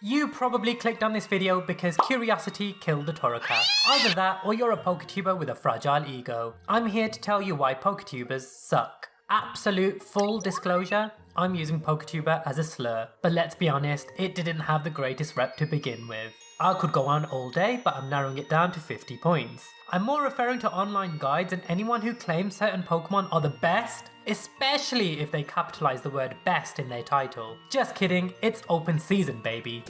You probably clicked on this video because curiosity killed the Toraka. Either that or you're a Poketuber with a fragile ego. I'm here to tell you why Poketubers suck. Absolute full disclosure, I'm using Poketuber as a slur, but let's be honest, it didn't have the greatest rep to begin with. I could go on all day, but I'm narrowing it down to 50 points. I'm more referring to online guides and anyone who claims certain Pokemon are the best, especially if they capitalize the word best in their title. Just kidding, it's open season, baby.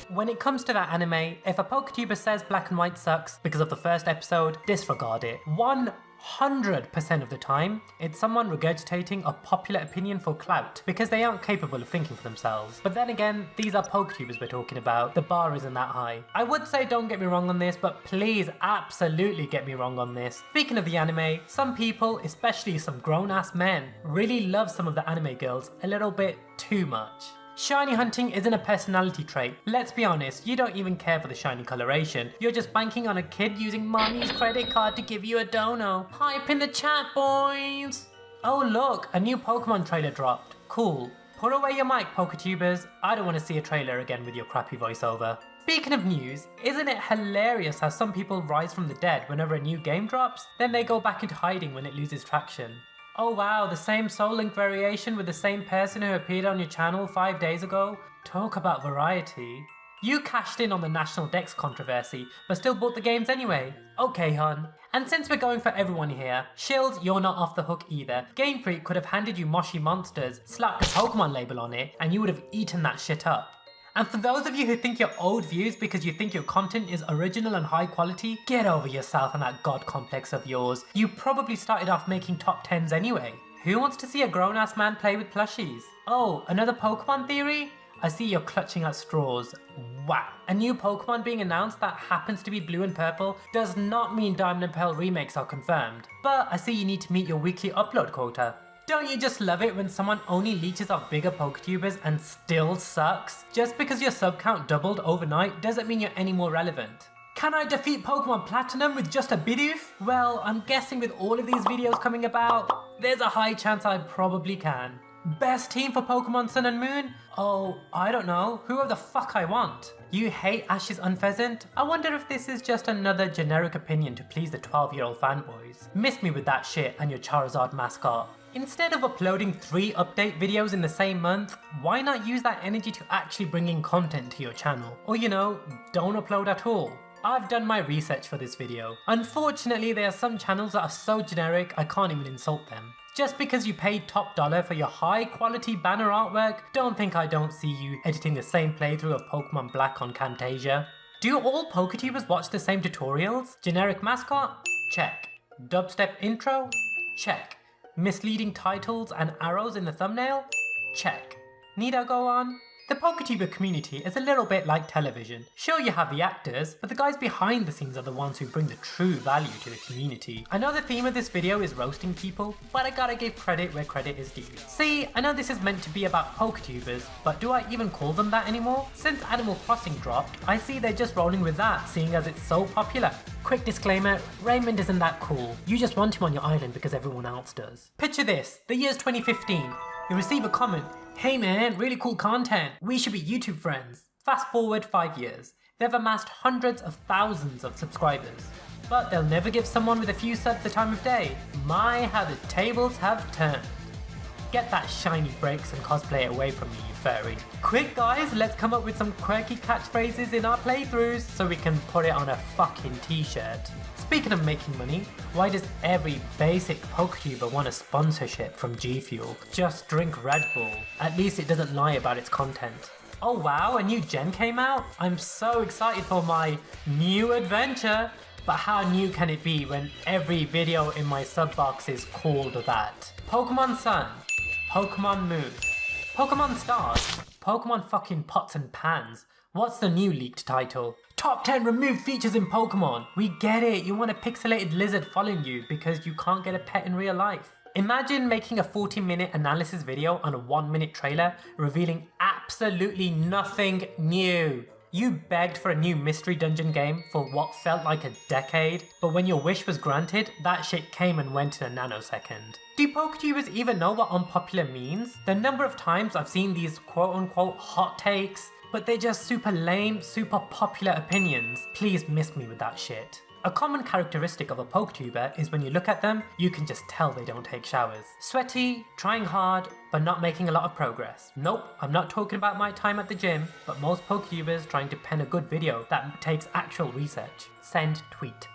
When it comes to that anime, if a Poketuber says Black and White sucks because of the first episode, disregard it. 100% of the time, it's someone regurgitating a popular opinion for clout because they aren't capable of thinking for themselves. But then again, these are Poketubers we're talking about, the bar isn't that high. I would say don't get me wrong on this, but please absolutely get me wrong on this. Speaking of the anime, some people, especially some grown-ass men, really love some of the anime girls a little bit too much. Shiny hunting isn't a personality trait. Let's be honest, you don't even care for the shiny coloration. You're just banking on a kid using mommy's credit card to give you a dono. Hype in the chat, boys! Oh look, a new Pokemon trailer dropped. Cool. Put away your mic, Poketubers. I don't want to see a trailer again with your crappy voiceover. Speaking of news, isn't it hilarious how some people rise from the dead whenever a new game drops? Then they go back into hiding when it loses traction. Oh wow, the same Soul Link variation with the same person who appeared on your channel 5 days ago? Talk about variety. You cashed in on the National Dex controversy, but still bought the games anyway. Okay hun. And since we're going for everyone here, Shills, you're not off the hook either. Game Freak could have handed you Moshi Monsters, slapped a Pokemon label on it, and you would have eaten that shit up. And for those of you who think you're owed views because you think your content is original and high quality, get over yourself and that god complex of yours. You probably started off making top 10s anyway. Who wants to see a grown-ass man play with plushies? Oh, another Pokemon theory? I see you're clutching at straws. Wow. A new Pokemon being announced that happens to be blue and purple does not mean Diamond and Pearl remakes are confirmed. But I see you need to meet your weekly upload quota. Don't you just love it when someone only leeches off bigger Poketubers and still sucks? Just because your sub count doubled overnight doesn't mean you're any more relevant. Can I defeat Pokemon Platinum with just a Bidoof? Well, I'm guessing with all of these videos coming about, there's a high chance I probably can. Best team for Pokemon Sun and Moon? Oh, I don't know. Whoever the fuck I want. You hate Ash's Unpheasant? I wonder if this is just another generic opinion to please the 12-year-old fanboys. Miss me with that shit and your Charizard mascot. Instead of uploading 3 update videos in the same month, why not use that energy to actually bring in content to your channel? Or you know, don't upload at all. I've done my research for this video. Unfortunately, there are some channels that are so generic I can't even insult them. Just because you paid top dollar for your high quality banner artwork, don't think I don't see you editing the same playthrough of Pokemon Black on Camtasia. Do all Poketubers watch the same tutorials? Generic mascot? Check. Dubstep intro? Check. Misleading titles and arrows in the thumbnail? Check. Need I go on? The Poketuber community is a little bit like television. Sure, you have the actors, but the guys behind the scenes are the ones who bring the true value to the community. I know the theme of this video is roasting people, but I gotta give credit where credit is due. See, I know this is meant to be about Poketubers, but do I even call them that anymore? Since Animal Crossing dropped, I see they're just rolling with that, seeing as it's so popular. Quick disclaimer, Raymond isn't that cool. You just want him on your island because everyone else does. Picture this, the year's 2015. You receive a comment, "Hey man, really cool content. We should be YouTube friends." Fast forward 5 years. They've amassed hundreds of thousands of subscribers. But they'll never give someone with a few subs the time of day. My, how the tables have turned. Get that shiny breaks and cosplay away from me, you furry. Quick guys, let's come up with some quirky catchphrases in our playthroughs so we can put it on a fucking t-shirt. Speaking of making money, why does every basic Poketuber want a sponsorship from G Fuel? Just drink Red Bull. At least it doesn't lie about its content. Oh wow, a new gen came out? I'm so excited for my new adventure. But how new can it be when every video in my sub box is called that? Pokemon Sun, Pokemon Moon, Pokemon Stars, Pokemon fucking Pots and Pans. What's the new leaked title? Top 10 removed features in Pokemon. We get it, you want a pixelated lizard following you because you can't get a pet in real life. Imagine making a 40-minute analysis video on a 1-minute trailer revealing absolutely nothing new. You begged for a new mystery dungeon game for what felt like a decade, but when your wish was granted, that shit came and went in a nanosecond. Do PokeTubers even know what unpopular means? The number of times I've seen these quote-unquote hot takes, but they're just super lame, super popular opinions. Please miss me with that shit. A common characteristic of a PokeTuber is when you look at them, you can just tell they don't take showers. Sweaty, trying hard, but not making a lot of progress. Nope, I'm not talking about my time at the gym, but most PokeTubers trying to pen a good video that takes actual research. Send tweet.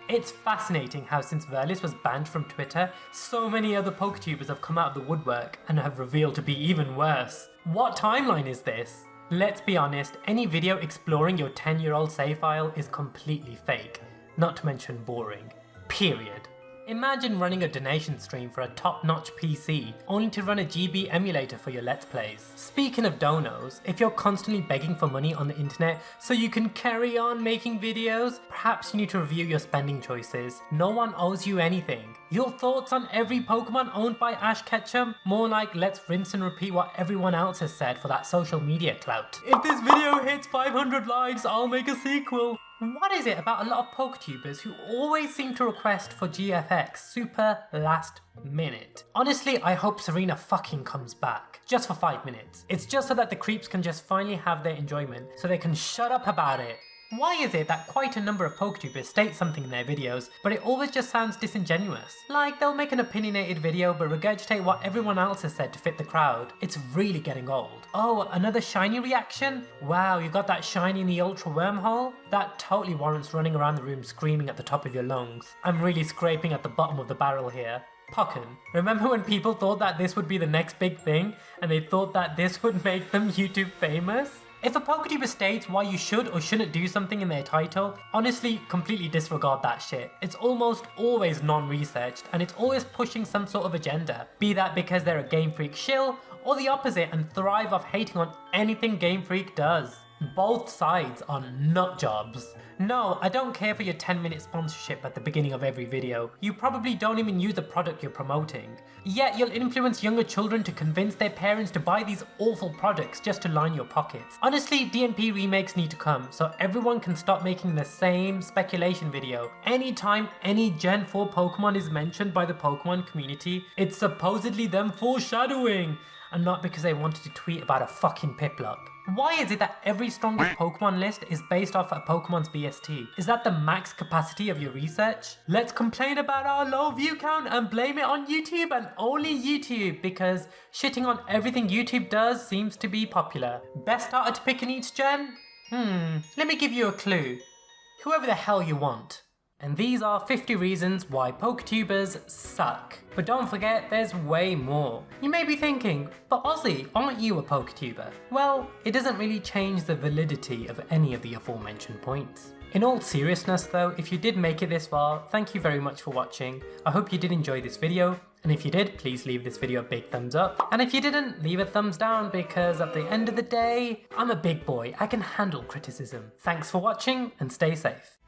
It's fascinating how since Verlis was banned from Twitter, so many other PokeTubers have come out of the woodwork and have revealed to be even worse. What timeline is this? Let's be honest, any video exploring your 10-year-old save file is completely fake. Not to mention boring. Period. Imagine running a donation stream for a top-notch PC, only to run a GB emulator for your Let's Plays. Speaking of donos, if you're constantly begging for money on the internet so you can carry on making videos, perhaps you need to review your spending choices. No one owes you anything. Your thoughts on every Pokemon owned by Ash Ketchum? More like let's rinse and repeat what everyone else has said for that social media clout. If this video hits 500 likes, I'll make a sequel. What is it about a lot of PokeTubers who always seem to request for GFX super last minute? Honestly, I hope Serena fucking comes back. Just for 5 minutes. It's just so that the creeps can just finally have their enjoyment so they can shut up about it. Why is it that quite a number of PokeTubers state something in their videos, but it always just sounds disingenuous? Like they'll make an opinionated video but regurgitate what everyone else has said to fit the crowd. It's really getting old. Oh, another shiny reaction? Wow, you got that shiny in the ultra wormhole? That totally warrants running around the room screaming at the top of your lungs. I'm really scraping at the bottom of the barrel here. Pokken. Remember when people thought that this would be the next big thing and they thought that this would make them YouTube famous? If a PokeTuber states why you should or shouldn't do something in their title, honestly, completely disregard that shit. It's almost always non-researched and it's always pushing some sort of agenda. Be that because they're a Game Freak shill, or the opposite and thrive off hating on anything Game Freak does. Both sides are nut jobs. No, I don't care for your 10-minute sponsorship at the beginning of every video. You probably don't even use the product you're promoting. Yet you'll influence younger children to convince their parents to buy these awful products just to line your pockets. Honestly, DMP remakes need to come so everyone can stop making the same speculation video. Anytime any Gen 4 Pokemon is mentioned by the Pokemon community, it's supposedly them foreshadowing, and not because they wanted to tweet about a fucking Piplup. Why is it that every strongest Pokemon list is based off a Pokemon's BST? Is that the max capacity of your research? Let's complain about our low view count and blame it on YouTube and only YouTube, because shitting on everything YouTube does seems to be popular. Best starter to pick in each gen? Let me give you a clue. Whoever the hell you want. And these are 50 reasons why PokeTubers suck. But don't forget, there's way more. You may be thinking, but Ozzy, aren't you a PokeTuber? Well, it doesn't really change the validity of any of the aforementioned points. In all seriousness though, if you did make it this far, thank you very much for watching. I hope you did enjoy this video. And if you did, please leave this video a big thumbs up. And if you didn't, leave a thumbs down, because at the end of the day, I'm a big boy. I can handle criticism. Thanks for watching and stay safe.